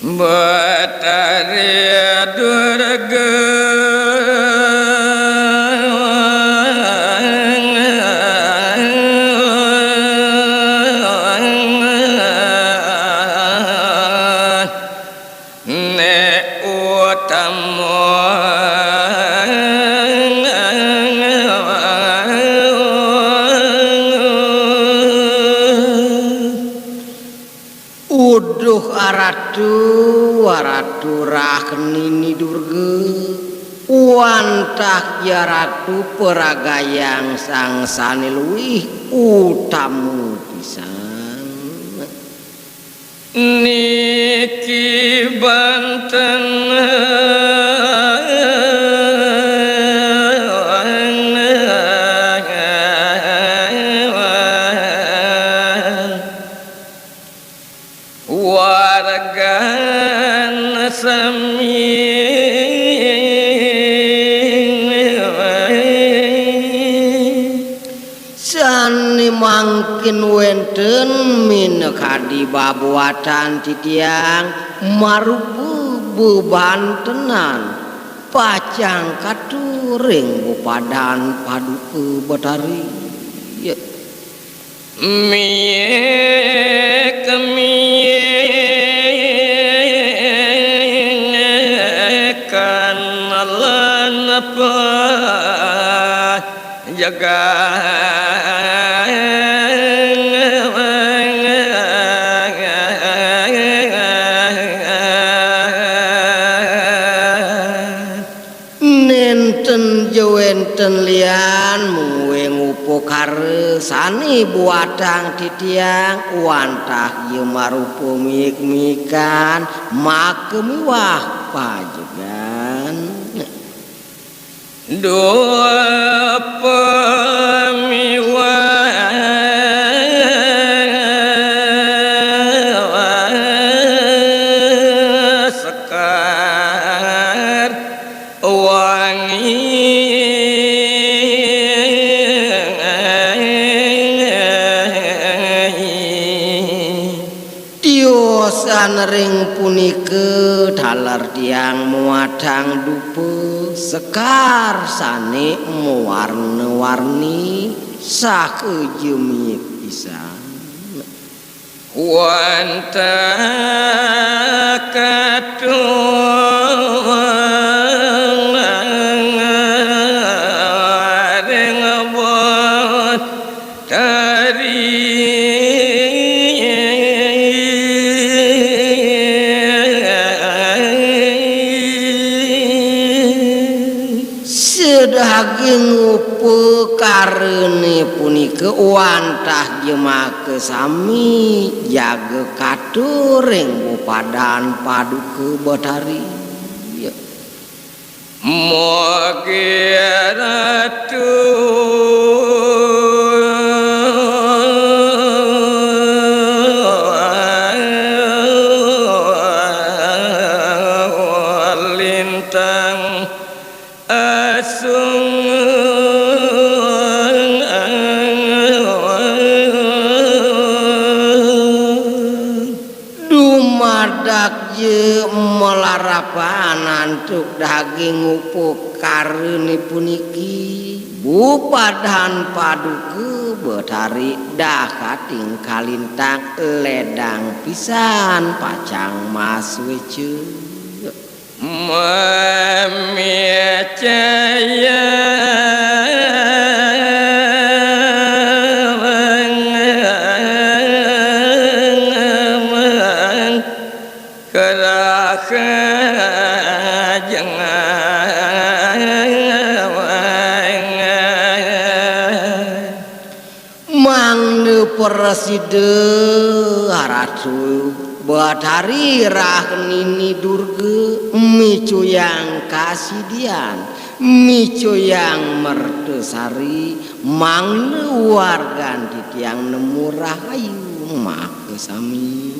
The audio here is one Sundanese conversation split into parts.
Batari Durga Ne utama uduh waratu rahnini durga wantah ya ratu peragayang sang sane luwih utamu pisan niki banten wargan sami sani mangkin wenten minekadi babuatan titiang marupu bebantenan pacang katuring bupadan paduke Batari ya mie kan lan apa jaga nenten jawenten lian muwe ngupokar sani buatang titiang wantah ye marupa mik-mikan makemiwah pajegan dua pemiwah sekar wangi tiosan ring punike dalar tiang muadang dupe sekar sane mewarna-warni sakejemik pisan wanta daging upe karene punike wantah jemake sami jaga katuring bupadan paduke Batari ya moge ratu lintang asung dumadak je melarapan antuk daging upuk karene puniki bupadan paduke Batari dah kating kalintang ledang pisan pacang mas wece memecaya kerah mangne preside haratu Batari rahnini durga micu yang kasidian micu yang mertesari mangne wargan titiang nemu rahayu make sami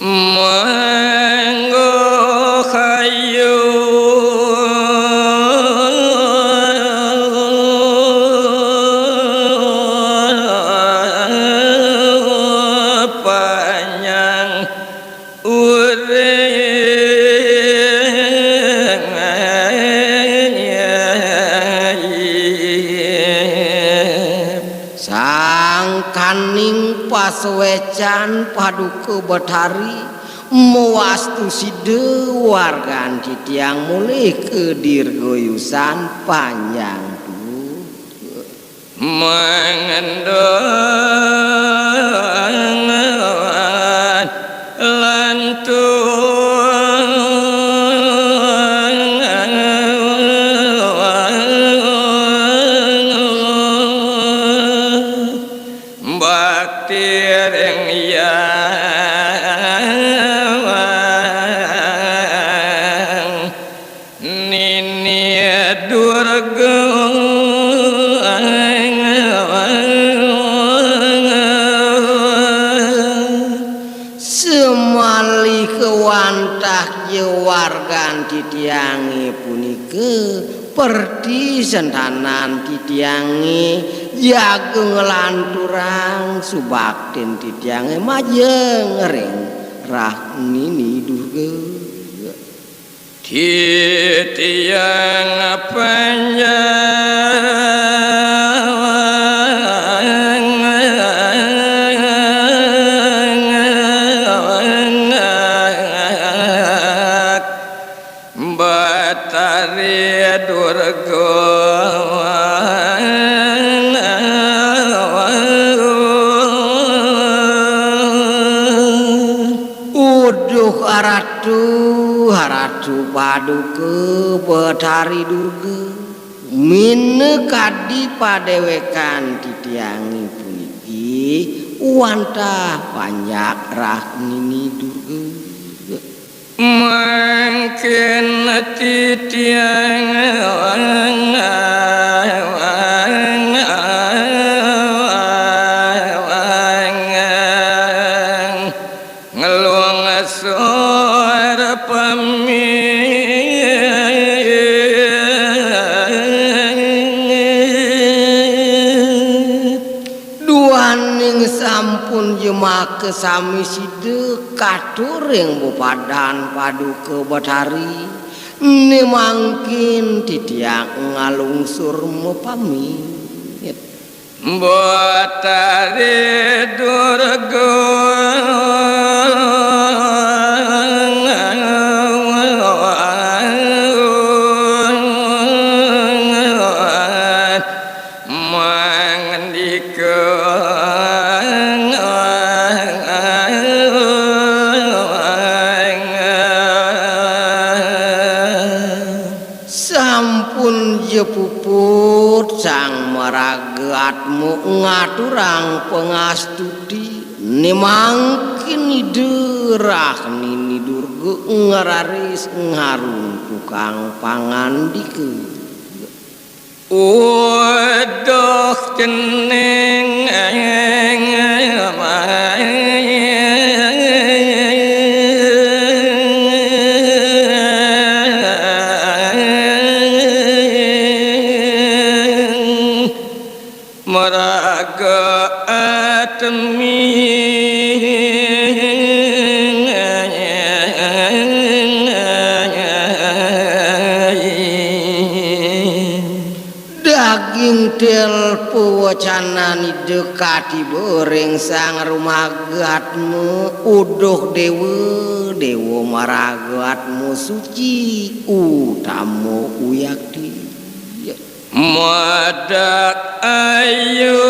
manggo hayu sang kaning pasuecan paduka Bathari mewastu side wargan titiang mulih ke dirgoyusan panjang tuh mengendon lantun bakti ring yang nini durga semali kewantah jewargan titiangi punike perdi sentanan titiangi jaga ngelanturang subaktin titiangi majeng ring rah nini durga titiang panjang Bathari durga uduh haratu paduka Bathari durga minekadi padewekan titiangi puniki wantah panjak rah nini durga mangken titiang ngeluang suara duaning sampun jemak kesami side katuring bupadan paduka Bathari ne mangkin titiang ngalungsur mepami Bathari durga sampun jepuput sang maragatmu ngaturang pengastuti nemangkin iderah nini durga ngeraris ngarung tukang pangandike waduh keneng maraga atmi daging telpo wacanani dekati bereng sang rumagatmu uduh dewa maragatmu suci utamu uyakti madak ayu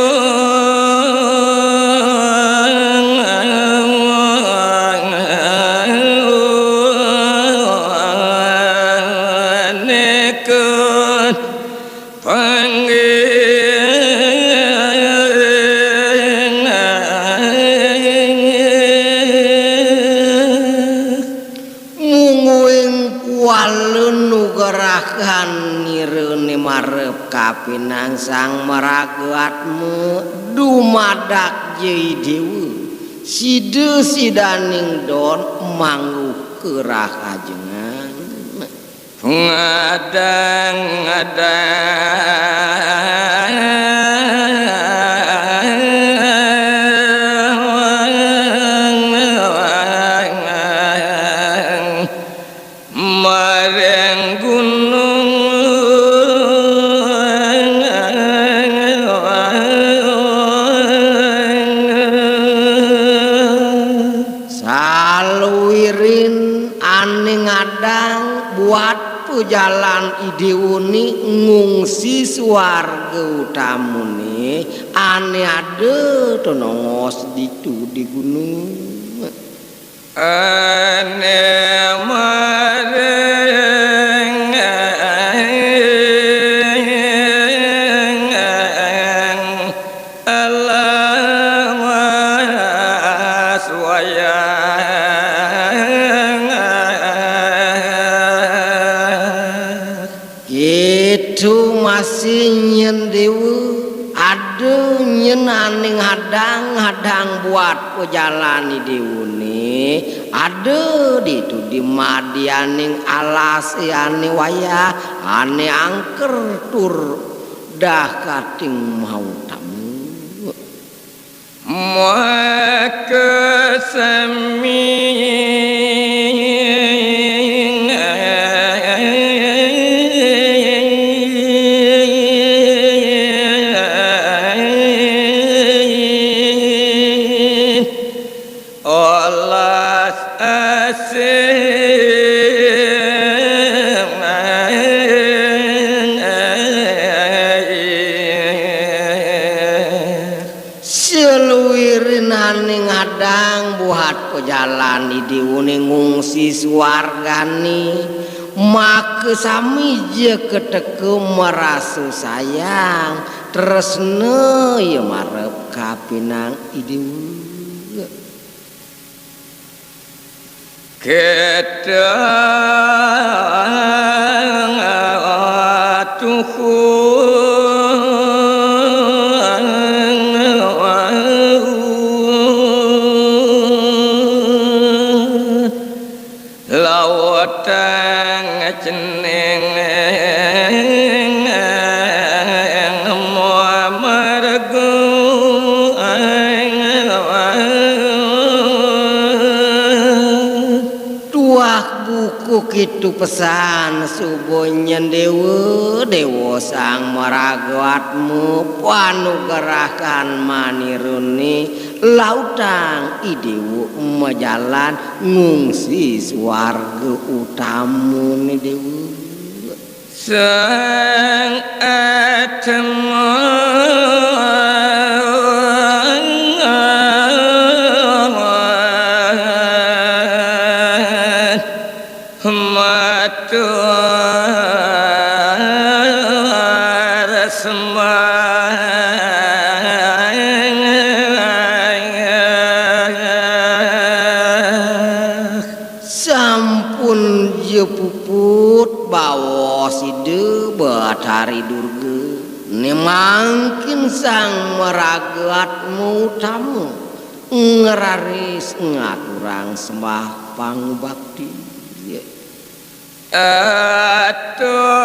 nekut munguing kualen nugerakan nirene marep kapinang sang maragatmu dumadak jei dewa side sidaning don mangguh kerah ajengan ngadang-ngadang Kaluirin ane ngadang buat pujalan ideuni ngungsi suarga utamune ane ada tonongos ditu di gunung ane mareng alamas wayang itu masih nyendewe ada nyenaning hadang buat pejalani diune ada ditu di madianing alas ane waya ane angker tur dah kating mau tamu maka semi olas seluirin ane ngadang buat pejalani diune ngungsi suargani maka sami je keteke merasu sayang tresne ya marep kapinang idiu kedang atuhu lawatang ceneng margu buku kitu pesan subonyen dewa sang maragwatmu panugerahkan maniruni lautang idewu majalan ngungsi swarga utamu ni dewa sang atma sampun je puput bawa side batari durga ne mangkin sang meragatmu tamu ngeraris ngaturang sembah pangbakti aturnya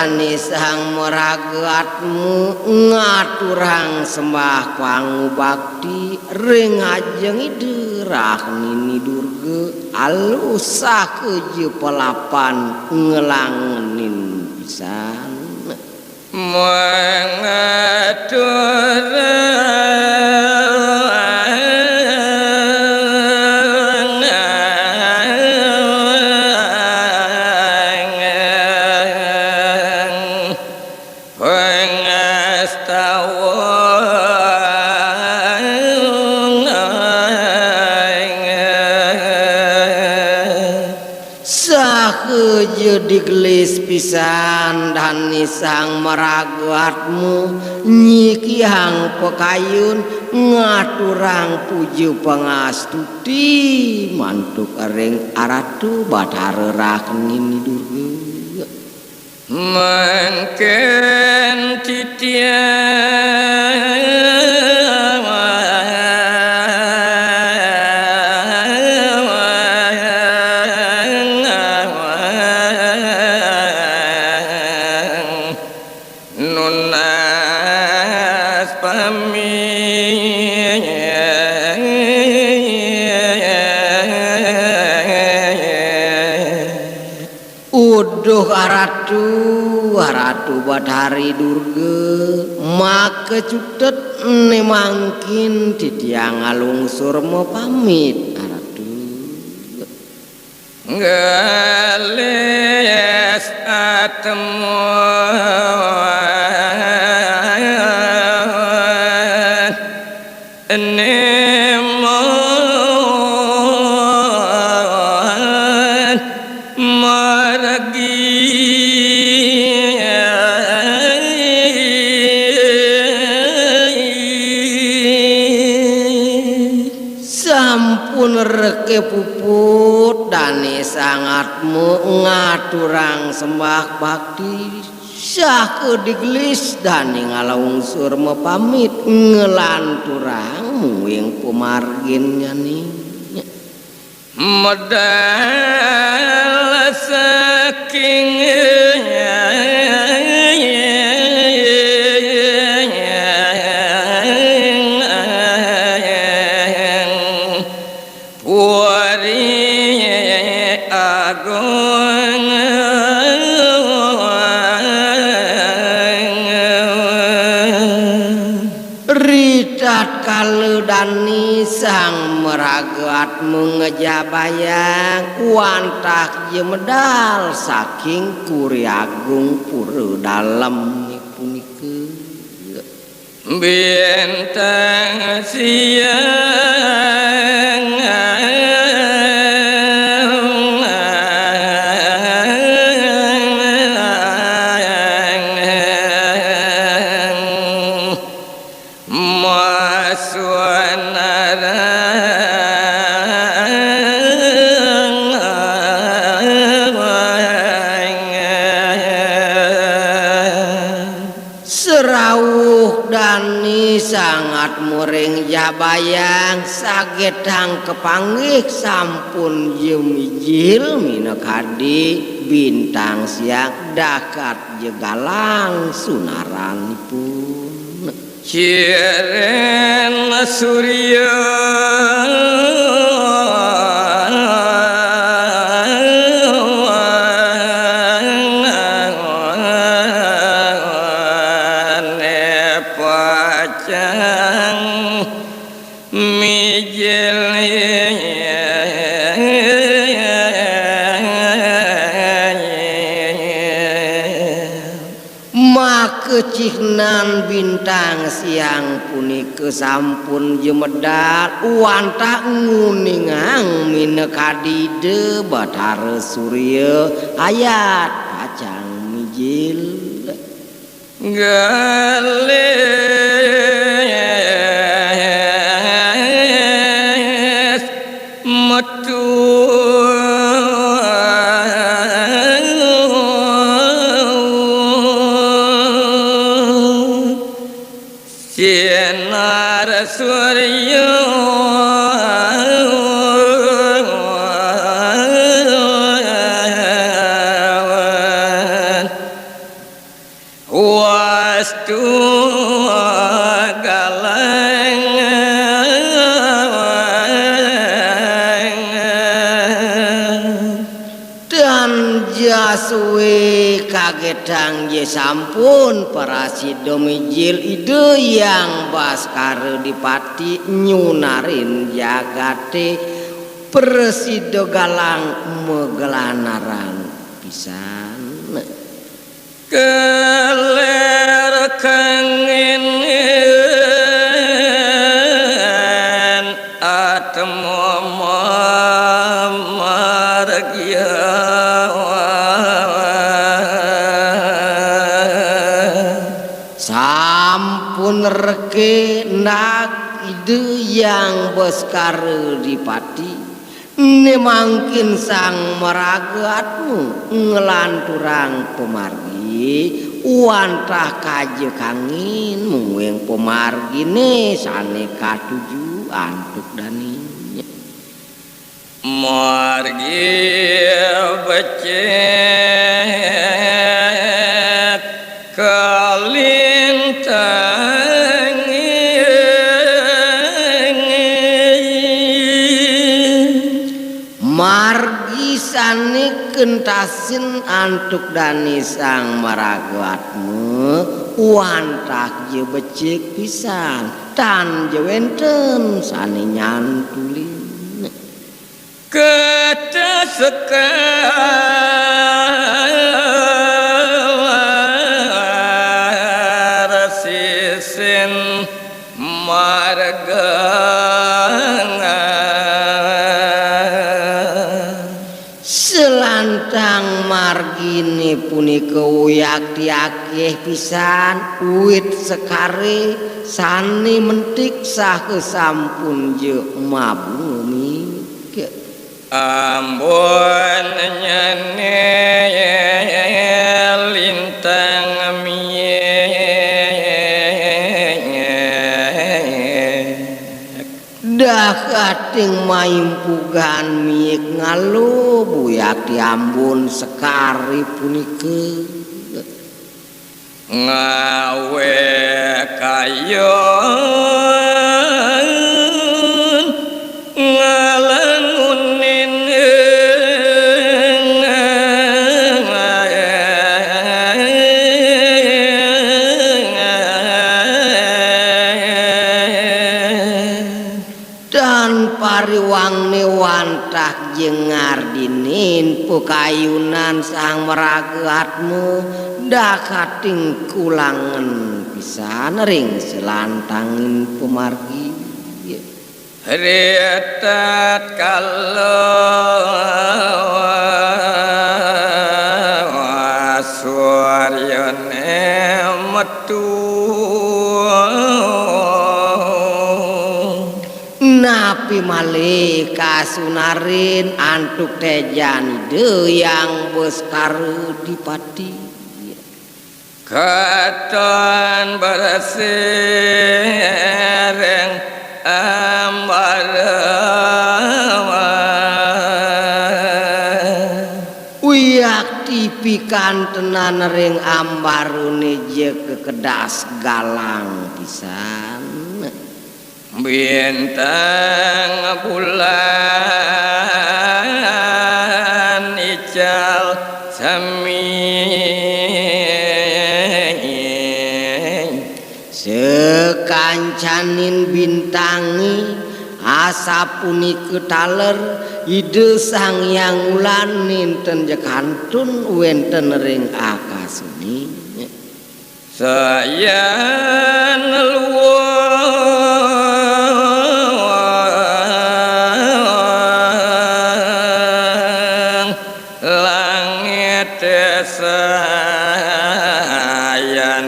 dani sang meragatmu ngaturang sembah pangubakti ring ajeng iderah nini durga alusah keje pelapan ngelangenin pisan digelis pisan dani sang meragatmu nyikihang pekayun ngaturang puju pangastuti mantuk ring aratu batarerah ngini durga mangken titiang Duh aratu Bathari Durga maka cutet ne mangkin titiang alungsur mau pamit aratu Gelis atemuan Nemoan maragi sampun reke puput dane sangatmu ngaturang sembah bakti syah kediglis dane ngalaungsur mepamit ngelanturang yang pemargin nyani modal saking puari agung ritat kaludani sang meragat mengejabayang wantah ye medal saking kuri agung pura dalam punike bintang siang serawuh dani sangat muring jabayang sagetang kepanggih sampun jemijil minekadi bintang siang dakat jegalang sunaranipun Ciren Surya nepacang mijil makecihnan bintang siang punike sampun jemedal wantah nguningang minekadi de Bathara Surya ayat pacang mijil galis metu sinar surya wastu galang dan jaswe kagetang ye sampun parasido mijil ide yang baskara dipati nyunarin jagate presido galang megelanaran pisan keler kangin atemu margia sampun reke nak ide yang baskara dipati ne mangkin sang meragatmu ngelanturang pemargi wantah kaje kangin mueng pemargine sane katuju antuk daninya margi becek kalintang margi pisane kentasin antuk dani sang maragaatmu wantah je becik pisan tan je wenten sane nyantulin kata sekar sisin marga selantang margine punika uyak diakeh pisan uit sekare sane mentik sah kesampun je mabumi ambon nyane lintang dah kating maimpugan miek ngalo buyak diambun sekari punike ngawe kayon ngalangunin dan pariwang wantah jengar dinin pekayunan sang meragaatmu dah kating kulangan pisan ring selantangin pemargi retat kalau suaryane metu napi malih kasunarin antuk tejan yang beskar dipati katon bersereng uyak tipikan tenan ring ambarune je kekedas galang pisan bintang bulan ical sami sekancanin bintangi asa punike taler ide sang yang ulan ninten jekantun wenten ring akasuni saya neluang langit sayan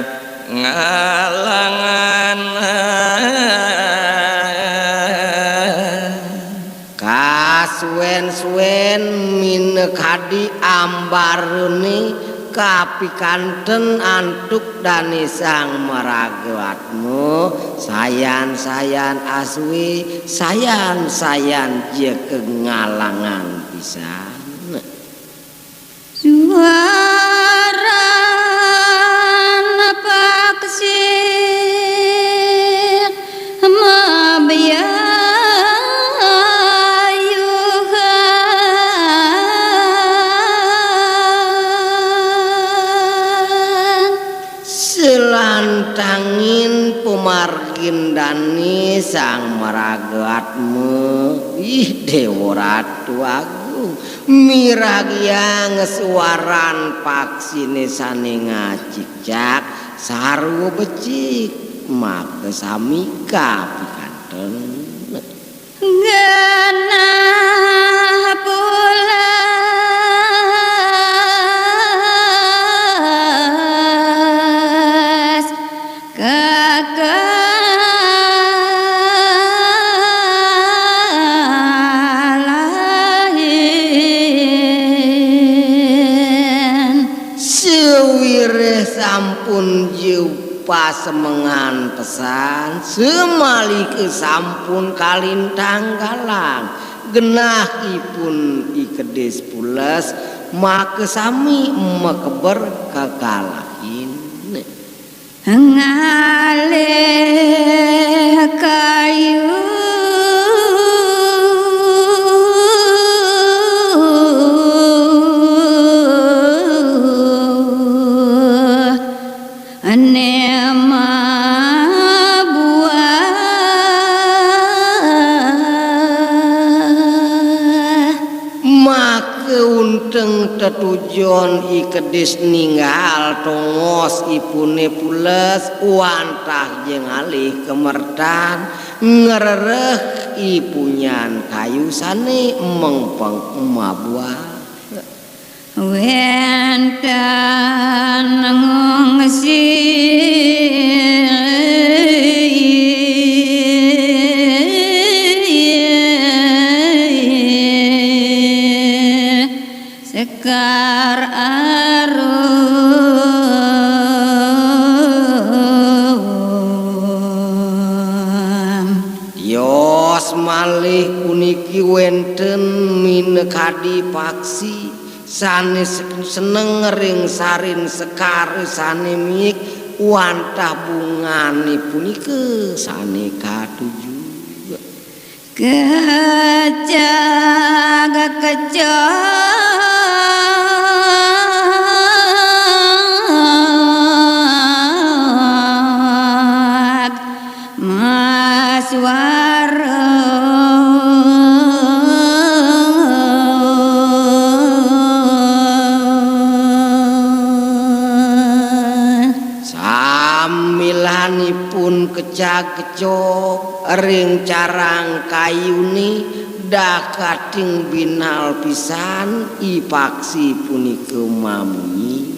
ngalangan kasuen-suen minekadi ambarune kapikanten antuk dani sang meragaatmu sayan-sayan aswi sayan-sayan je kengalangan pisan suara napak sih mabaya selantangin pemargin dani sang meragaatmu ih dewa ratu agung miragya ngesuaran paksine sane ngacicak sarwa becik make samika pikanten genah pulas kekalahin sewireh sampun jupa semengan pesan semali kesampun kalintang galang genahipun ikedes pules make sami mekeber kekalahin ngalih kayu Tunteng tetujon ikedis ninggal tongos ipune pules wantah jeung alih kemertan ngerereh ipunyan kayu sane mengpeng emabua Wentan sekar arum Yos malih puniki wenten minekadi paksi sanes seneng ring sarin sekar sane mik wantah bungane punika sane katuju kejaga kejak maswara samilanipun kecak-kecok ring carang kayuni dah kating binal pisan ipaksi punika mami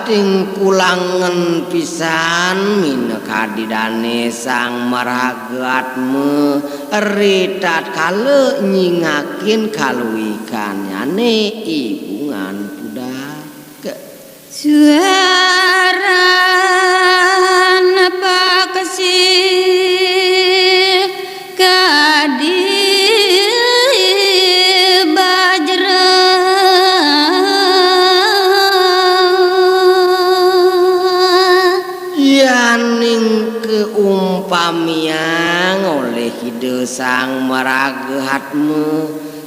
kating kulangen pisan minekadidane sang maragatme ritat kale nyingakin kaluikanyane ibungan budak suara napa kesih kadi pamiang oleh hide sang maragehatmu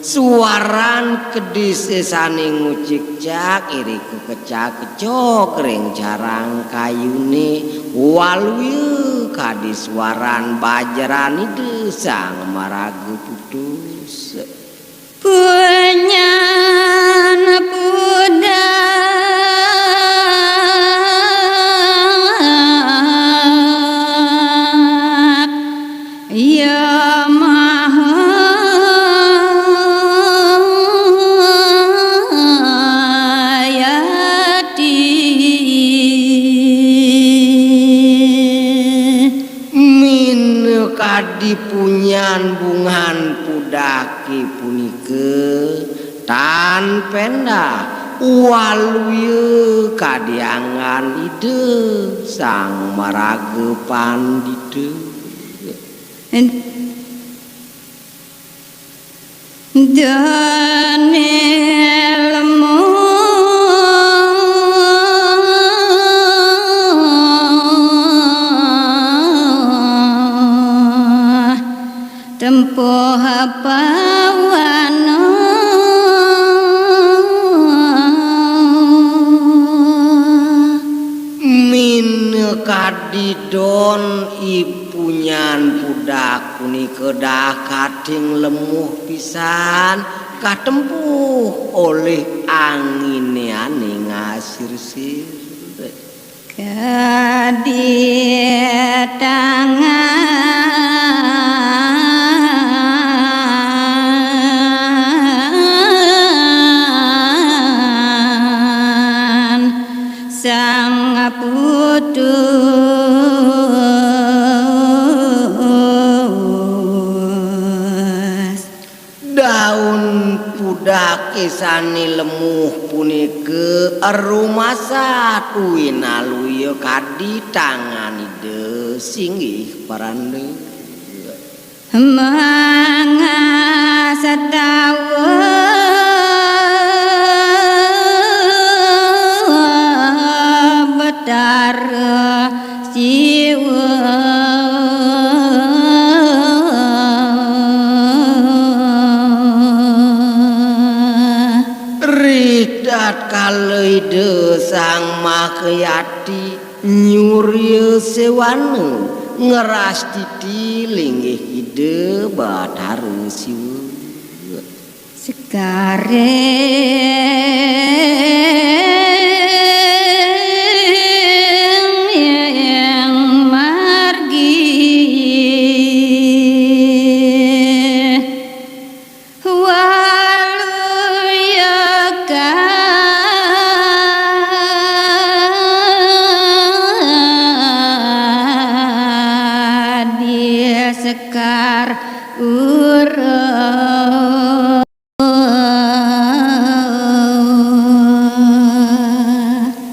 suaran kedis sane ngucik-cak iriku kecak-kecok ring carang kayune waluye kadi suaran bajaran ide sang marage putus punya puda ya mahayati min kadi punyan bungan pudaki punike tan pendah waluye kadiangan ide sang marage pandite dane lemu tempoh pawana min kadidon ipunyan budak punika dah kating lemuh pisan katempuh oleh angine ane ngasir-sir kadi tangan sang putus daun pudak kisani lemuh punike rumasa tuinaluya kadi tangan ide singgih parande mangasatawa betara siwa ridat kaleide sang makayati nyurya sewana ngeras titi linggih ide batara siwa sekareng yang margi sekar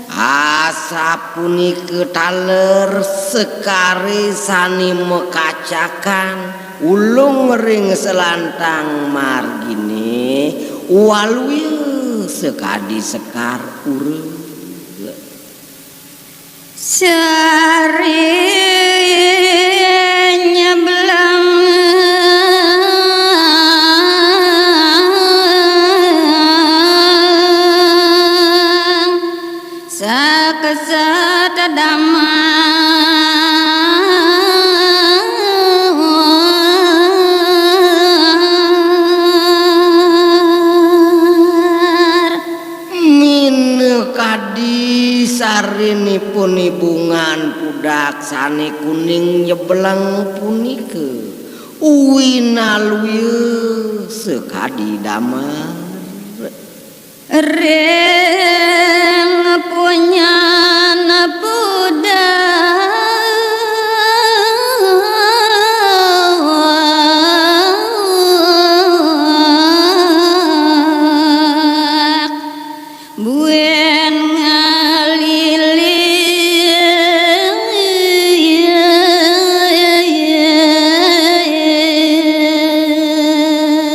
asa punika taler sekari sani mekacakan ulung ring selantang margine waluya sekadi sekar urang sari nyebelang sakesat damar min kadi sarinipun ibungan pudak sane kuning nyebelang punika uwinaluya sekadi damar reng punya budak buen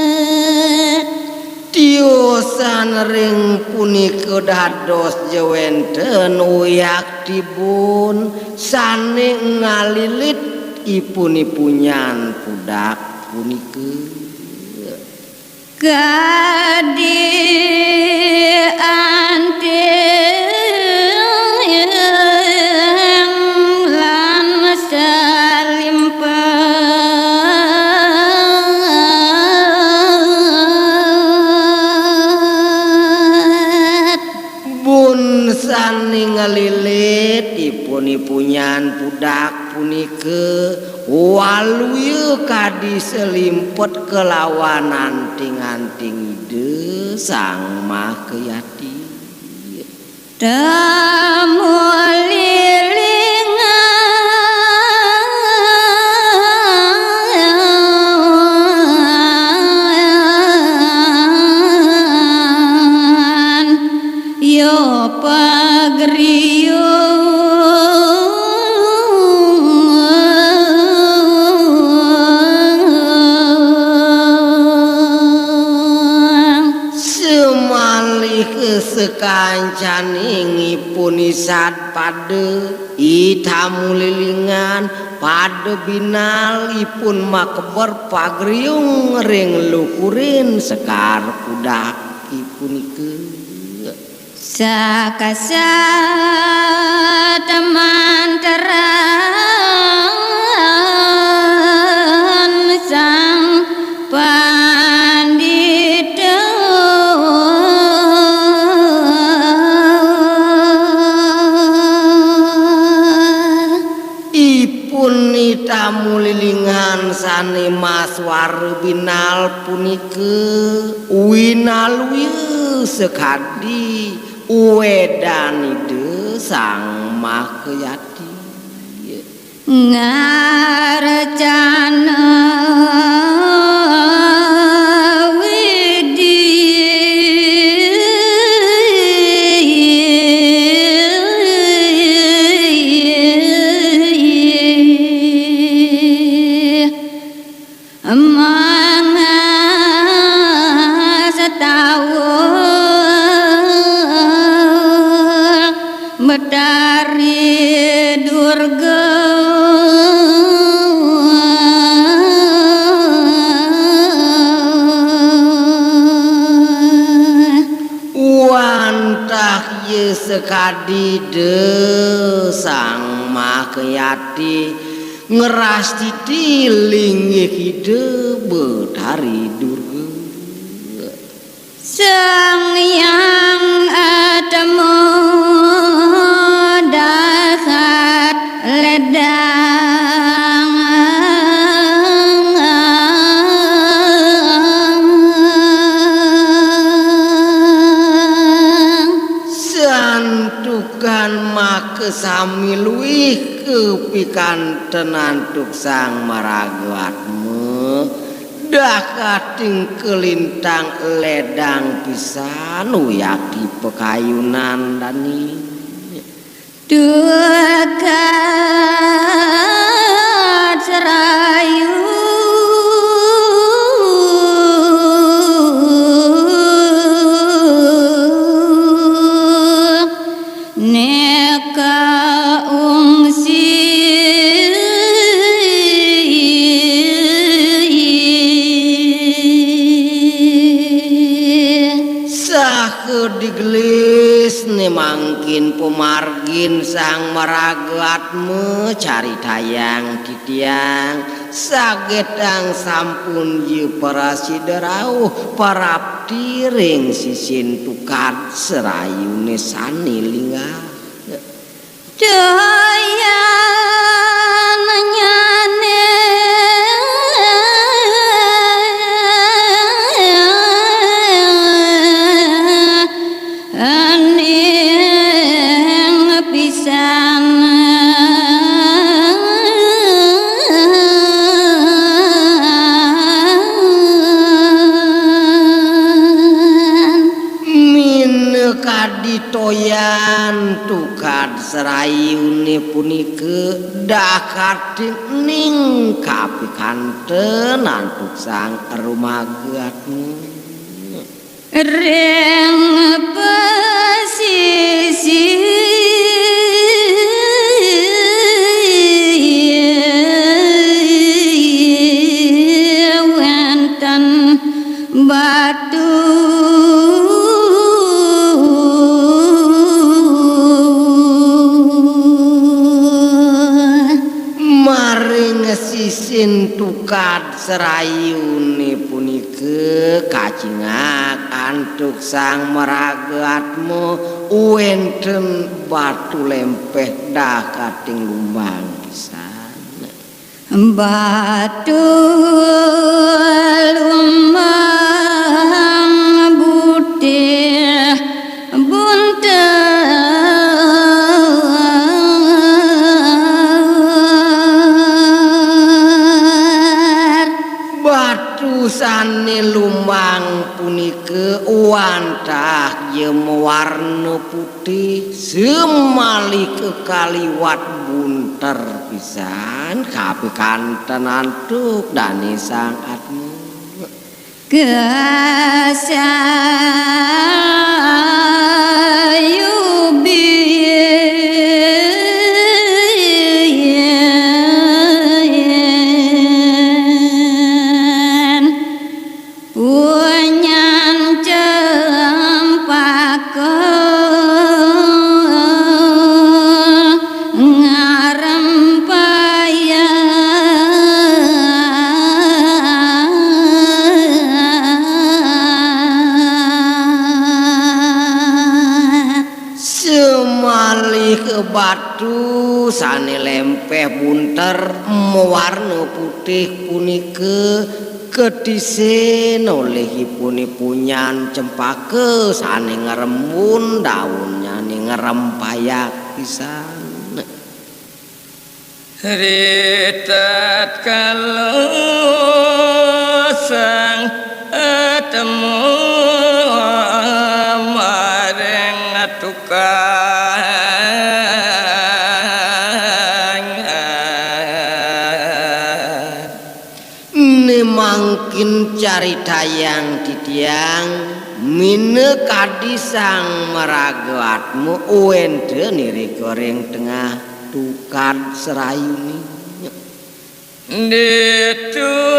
ngalilit tiosan ring punika dados jewenten uyak dibun sane ngalilit ipun-ipunyan pudak punika kadi anteng lan salimpet bun sani ngalilit ipun-ipunyan pudak punika waluya kadi selimpet kelawan anting-anting ide sang makayati lilingan yo pagriyo semalih sekancaning ipun isat pade itamu lilingan pade binal ipun makber pagriung ring lukurin sekar pudak ipunike sakasa teman terang sang pandita ipun itamu lilingan sane maswar binal punike winaluya sekadi uwedanide sang makayati ngaracana widya kadide sang makayati ngerasti dilingi hide betari durga Sang yang ademu dahat ledang santukan make sami luwih kepikantenan tuk sang maragwatmu dah kating kelintang ledang pisan uyaki pekayunan dani dekat serayu neka digelis ne mangkin pemargin sang maragatmu cari tayang titiang sagedang sampun ye para siderauh parap tiring sisin tukad serayune sanilinga daya nanyane aning pisan mine kaditoyan tukad serayune punike dakating ning kapikantenan tuk sang rumagatmu Reng pesisir wenten batu maring sisin tukad serayune punike kacingak antuk sang meragatmu wenten batu lempeh dah kating lumbang pisan batu lumbang butir bunter batu sane lumbang punike wantah ye warna putih semali kekaliwat bunter pisan kapikantenan tuk dani sang atmu kasayubian unyan cempaka ke batu sane lempeh bunter mewarna putih punike kedisen olehipun punyan cempaka sane ngerembun daunnya ning ngerempayak pisan ritat kalau sang temu maring tukang ne mangkin cari tayang titiang mine kadisang meragaatmu uente niri goreng tengah tukad serayuni ditulawat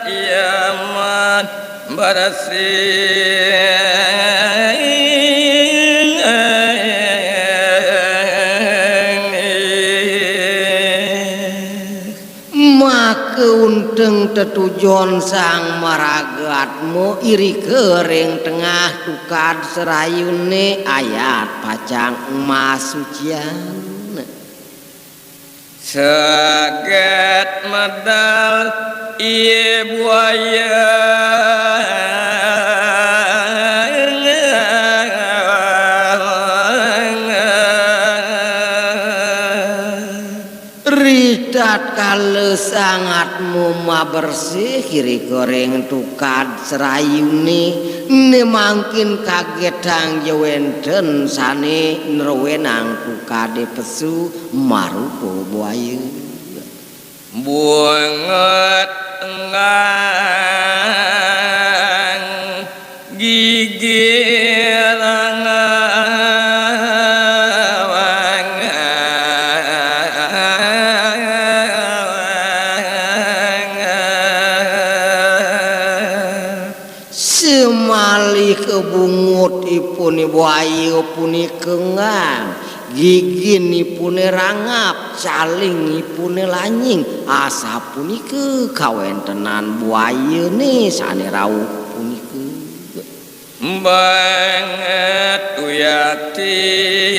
yaman barasih Teng tetujon sang maragatmu iri kering tengah tukad serayune ayat pacang emas sucian Saget medal ieu buaya Ridat kale sangatmu ma bersih kiri goreng tukad serayune ne mangkin kagetang jewenten sane nerwenang tukade pesu marupo buaya bunget ngang gigir Semali kebungut ipune buaya puni kengang gigin ipune rangap caling ipune lanying asa punike kawentenan buaya ne sane rauh punike banget uyating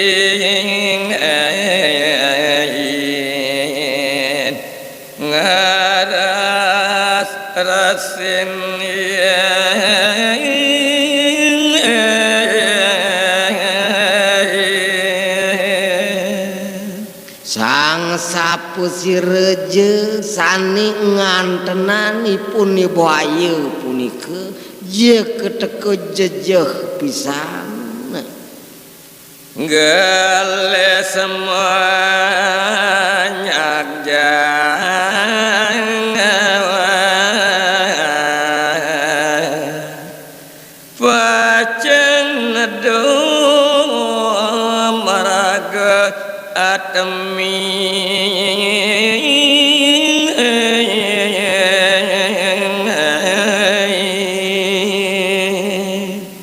ngaras rasin sang sapu si reje sani ngantenan ipun buaya punike je keteke jejeh pisan gale semuanya pacen nedo maraga atemi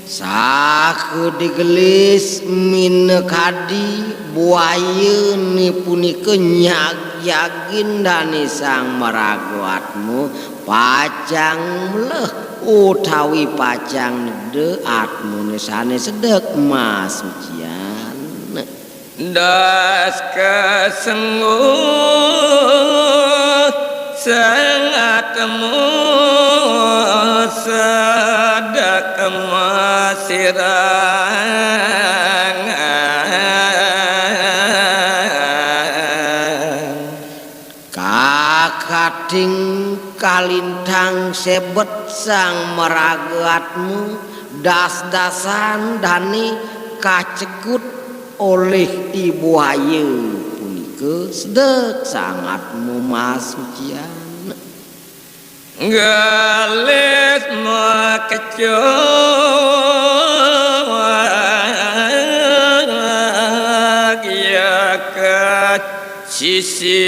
saku digelis mine kadi buaya ni punike nyag-yagin dani sang maragoatmu pacang meleh utawi pacang nede atmu sane sedek mas sucian das kesengguh sangatmu sedek masirangan kakating kalintang sebet sang meragatmu das-dasan dani kacegut oleh ibu ayu punike sedek sangatmu mas sucian galet makecok ya ke sisi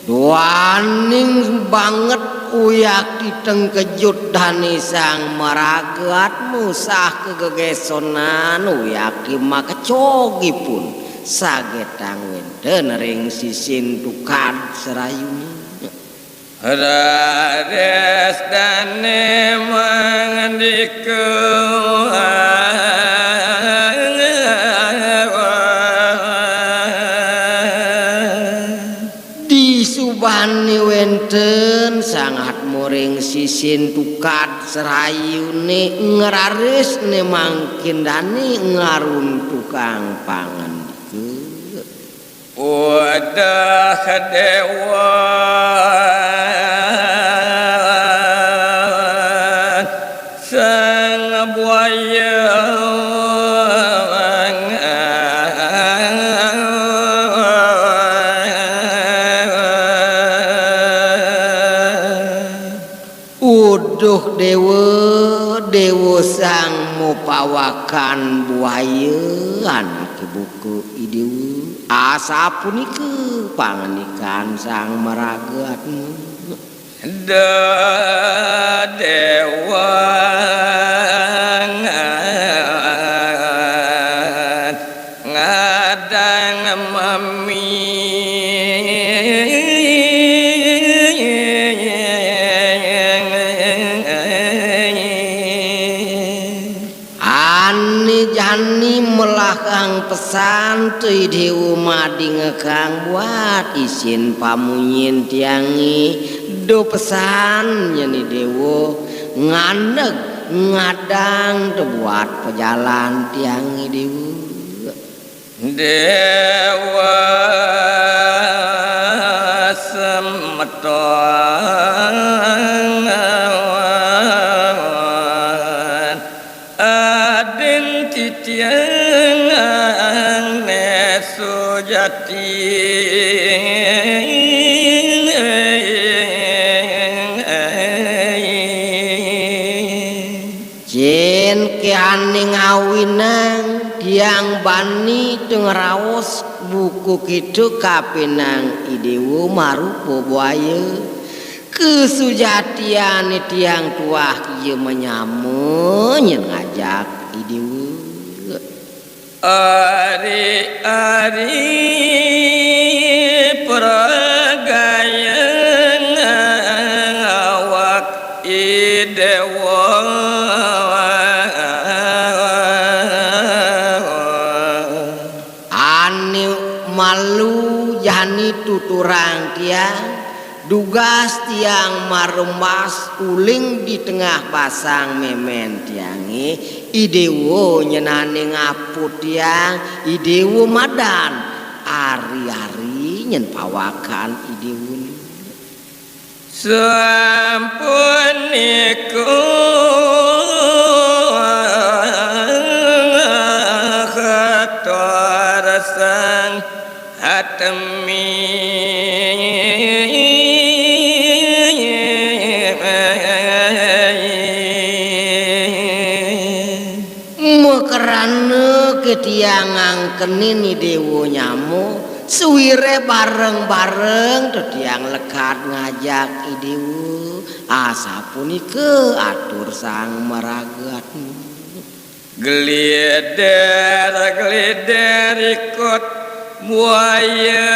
waning banget uyak diteng kejut dani sang meragatmu sah kegegesonan uyak makecogipun sagetang wenten ring sisin tukad serayune rares dane disubani wenten sangat muring sisin tukad serayune ngeraris ne mangkin dani ngarun tukang pangan wadah dewa sang buaya uduh dewa sang mupawakan buaya anak buku idewu asa punike panganikan sang meragatmu dewa pesan teuy dewa madi ngekang buat isin pamunyin tiangi do pesan nyeni dewa ngandeg ngadang buat pejalan tiangi dewa dewa semeton aden titiang nesu jati jen keaning awinang tiang bani tengeraos buku kitu kapinang idewu marupo buaya kesujatian tiang tuah ieu menyamu nyen ngajak idewu ari peragayang awak idewa malu jani tuturang tiang dugas tiang marembas uling di tengah pasang memen tiangi idewo nyenane ngaput tiang idewo madan ari-ari nyen pawakan idewo sampun niku sang atemi mekerana ketiang ngangkenin dewa nyamu suwire bareng-bareng tiang lekat ngajak idewu asapunike atur sang meragat gleder ikut buaya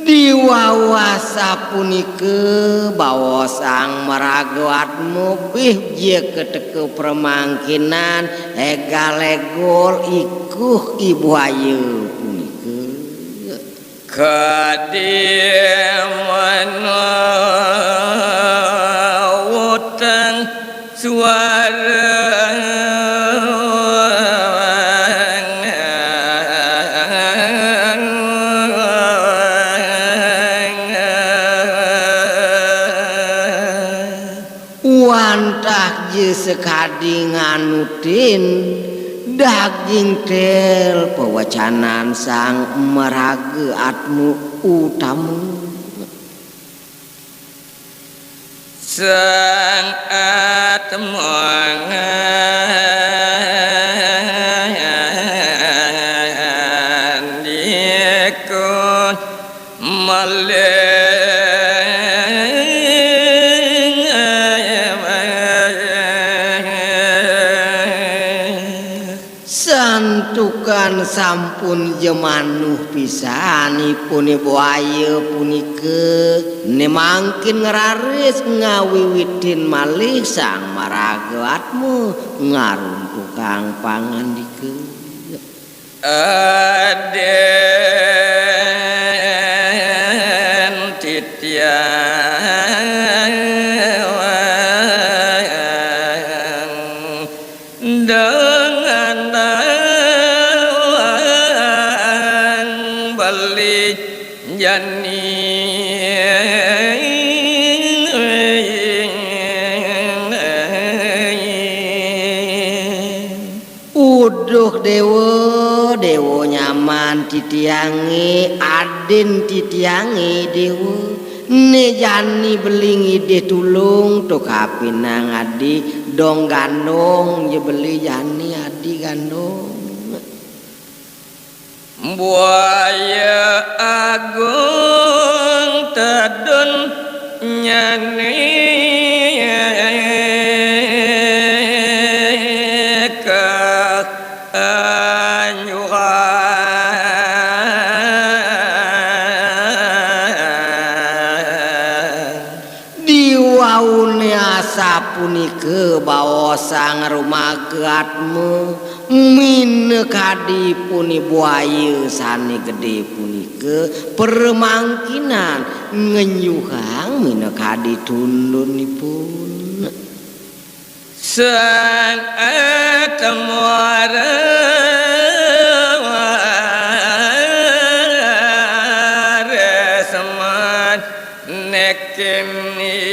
diwawasa punike bawa sang meragatmu bih je keteke permangkinan egalegol ikuh ibu ayu punike kadiman utang suara wantah je sekadi nganutin daging tel pewacanan sang merage atmu utamu sang atmu ngandikun santukan sampun jemanuh pisanipun buaya punike nemangkin ngeraris ngawiwitin malih sang maragaatmu ngaruntukang pangandike aden titiang dengan balik jani uduh dewa nyaman titiangi aden titiangi dewa nejani belingi de tulung tok kapinang adi dong gandong je beli jani adi gandong buaya agung tedun nyani ke anyuhan sapunike baosa ngarumagatmu mine kadi puni buaya sani gede punike permangkinan ngenyuhang mine kadi tundunipun sang atamara resaman nekini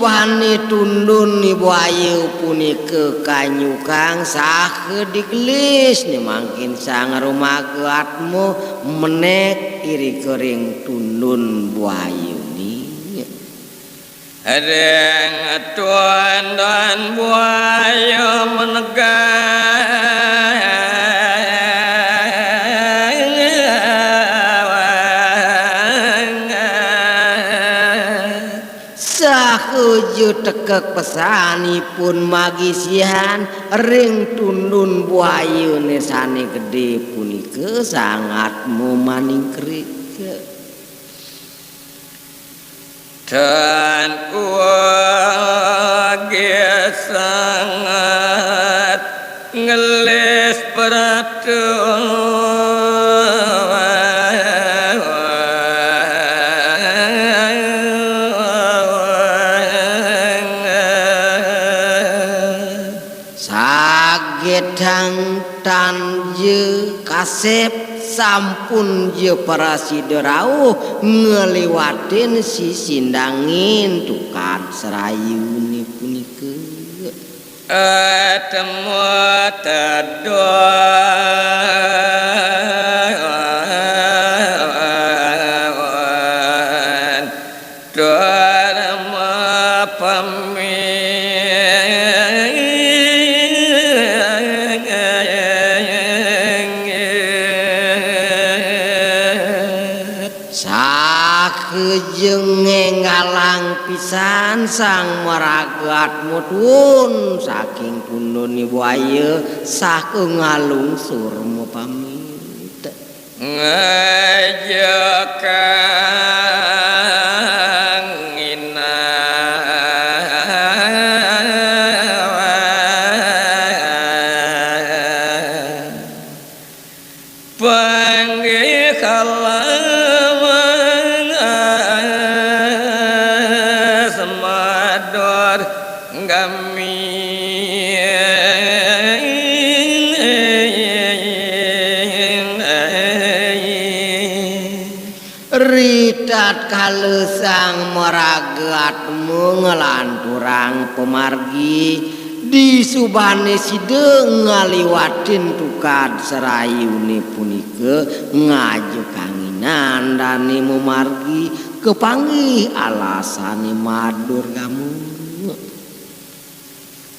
Subhani tundun ni buaya punike kanyukang sahe diglis ni mangkin sang rumagatmu menek iri kering tundun buaya ni Reng tuan dan buaya saheje tekek pesanipun magisian ring tundun buaya nesane gede punike sangat memaningkrik dan wage sangat ngelis sagedang tan je kasep sampun je parasiderauh ngeliwatin si sindangin tukad serayuni punike temu terdoan dharma sakejeng ngalang pisan sang meragat mutun saking tundun buaya sake ngalungsur mu pamit ngajakang panggih semador gami ritat kalesang meragatmu ngelanturang pemargi di subane sideng ngaliwatin tukad serayune punike ngaju kanginan dani memargi kepanggih alasane madur kamu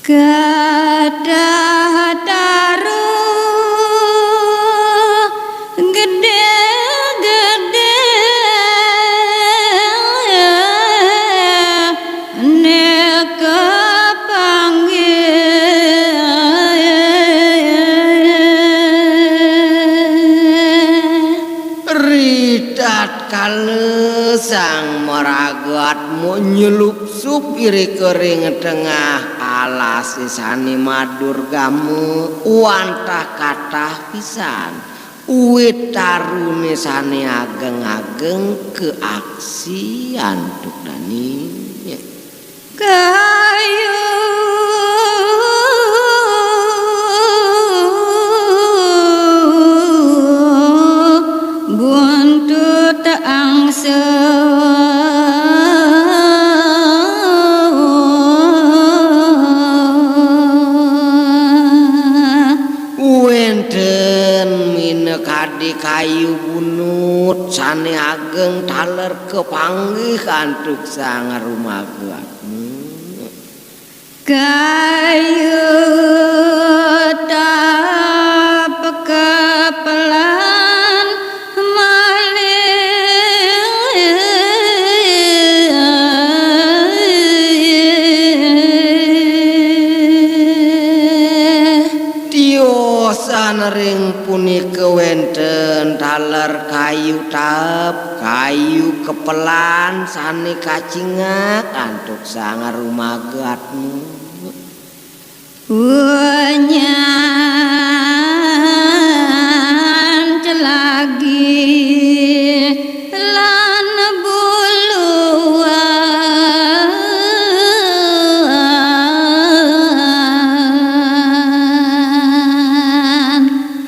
Gadah taruh gede-gede nek ridat kalesang meragatmu nyelup sup iri kering tengah alas sani madur gamu wantah katah pisan uwit tarune sane ageng-ageng ke aksi antuk dani kayu buntut angsa kadi kayu bunut sane ageng taler kepanggih antuk sang rumagatmu kayu tap kepelan malih tiosan ring kayu taep kayu kepelan sane kacingak antuk sangar rumagatmu Wenyan celagi lan buluan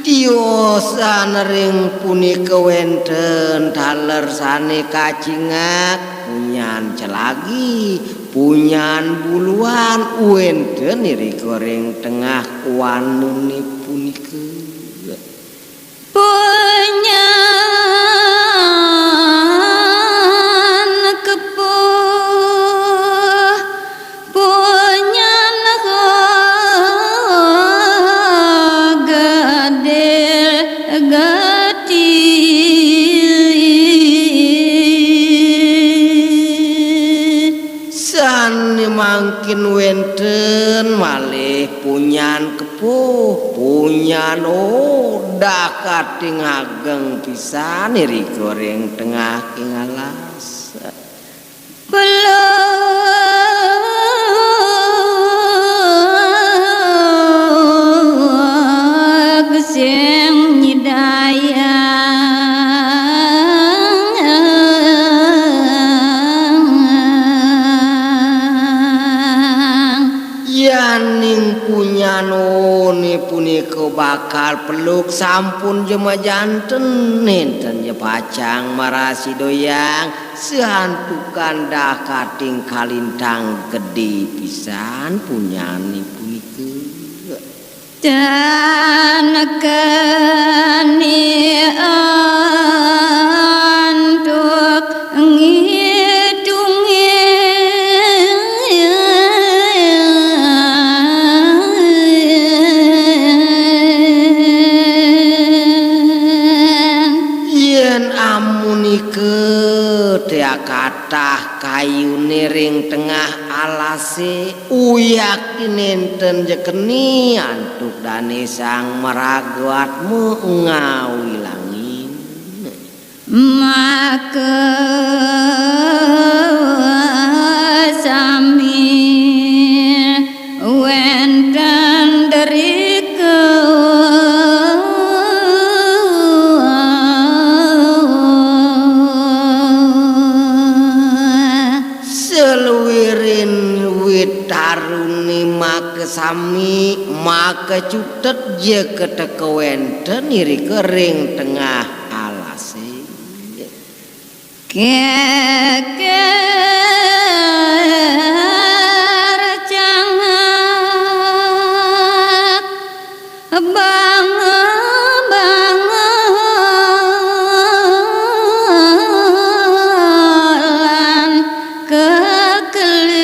tiosan ring punika wenten taler sane kacingak punyan celagi punyan buluan wenten iri goreng tengah wanuni punika punyan kepuh punyan gede gati sane mangkin wenten malih punyan kepuh punyan odah kating ageng pisan iri goreng tengah ing alas pelog sing nyidayang yaning punyanone punika bakal peluk sampun jema janten nenten je pacang marasi doyang sehantukan dah kating kalintang gede pisan punyane punika dan kani antuk yen amunike tea kathah kayune ring tengah alase uyak nenten jekeni antuk dane sang maragatmu ngawilangin maka sami wenten derika seluwirin wit taruni maka sami maka cutet je keteke wenten iri kering tengah alase keker cangak bangalan kekelik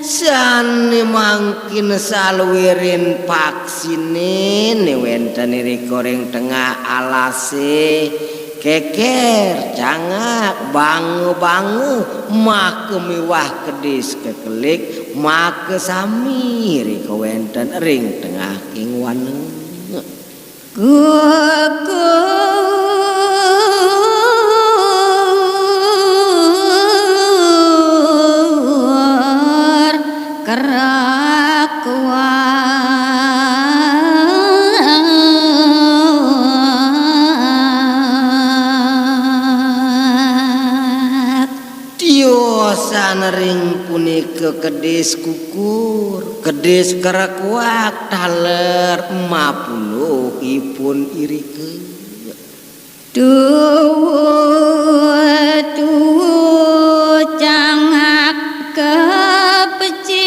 sane mangkin saluwirin paksine ne wenten iri goreng tengah alase keker cangak bange make miwah kedis kekelik make sami iri kewenten ring tengah ing waneng gugur kerakuan tiosan ring punika kedis kukur kedis kerakuak taler 50 ipun irike Duh cangak kepecil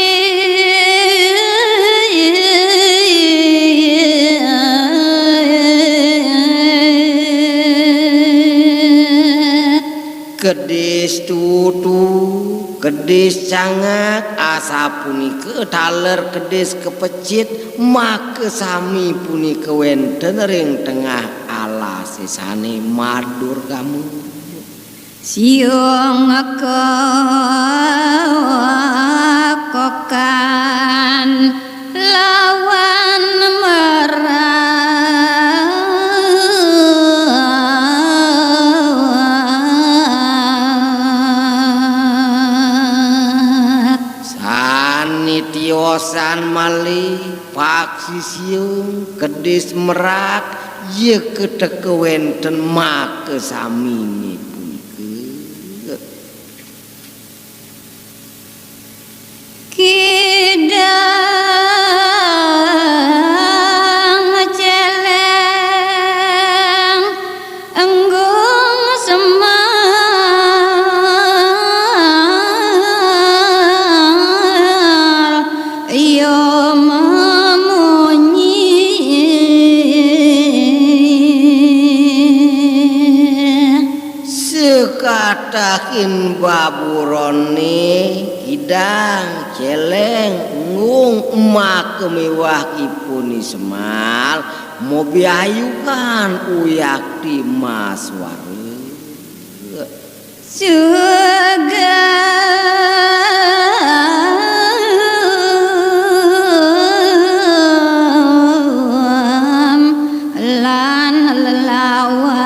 kedis tutu kedis cangak asa punika taler kedis kepecit make sami punika wenten ring tengah alas sane madur kamu siung kokan lawan sisiung kedis merak ye kedeke wenten make samini punike Kidang celeng enggung semar yo memunyi sekatahin baburone kidang celeng ngung emak kemewah ipuni semal mau biayukan uyak di mas waru juga lan lelawan